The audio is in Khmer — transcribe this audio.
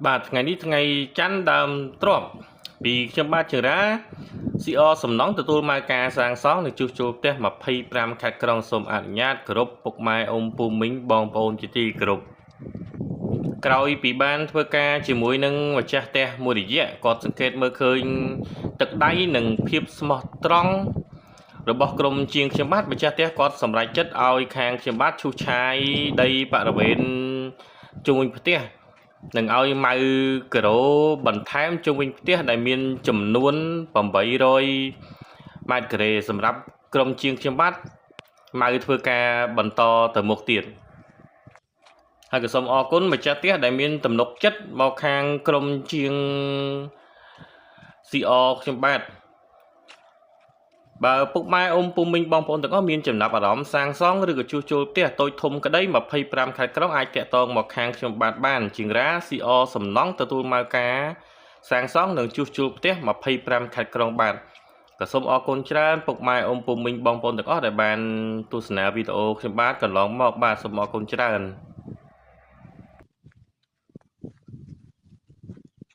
បាទថ្ងៃនេះថ្ងៃច័ន្ទដើមទ្របពីខ្ញុំបាទជារា CR សំណងទទួលមកការសាងសង់និងជួសជុលផ្ទះ25ខេត្តក្រុងសូមអនុញ្ញាតគោរពពុកម៉ែអ៊ំពូមីងបងប្អូនជាទីគោរពក្រោយពីបានធ្វើការជាមួយនឹងម្ចាស់ផ្ទះមួយរយៈគាត់សង្កេតមើលឃើញទឹកដៃនិងភាពស្មោះត្រង់របស់ក្រុមជាងខ្ញុំបាទម្ចាស់ផ្ទះគាត់សម្រេចចិត្តឲ្យខាងខ្ញុំបាទឈូសឆាយដីបរិវេណជុំវិញផ្ទះនឹងឲ្យម៉ៅគីឡូបន្ថែមជុំវិញផ្ទះដែលមានចំនួន800ម៉ែត្រការ៉េសម្រាប់ក្រុមជាងខ្ញុំបាទម៉ៅធ្វើការបន្តទៅមុខទៀតហើយក៏សូមអរគុណម្ចាស់ផ្ទះដែលមានទំនុកចិត្តមកខាងក្រុមជាង CR ខ្ញុំបាទបើពុកម៉ែអ៊ំពូមីងបងប្អូនទាំងអស់មានចំណាប់អារម្មណ៍សាងសង់ឬក៏ជួសជុលផ្ទះតូចធំក្តី25ខេត្តក្រុងអាចតាក់ទងមកខាងខ្ញុំបានជាងរា CR សំណង់ទទួលមកការសាងសង់និងជួសជុលផ្ទះ25ខេត្តក្រុងបាទក៏សូមអរគុណច្រើនពុកម៉ែអ៊ំពូមីងបងប្អូនទាំងអស់ដែលបានទស្សនាវីដេអូខ្ញុំបាទកន្លងមកបាទសូមអរគុណច្រើន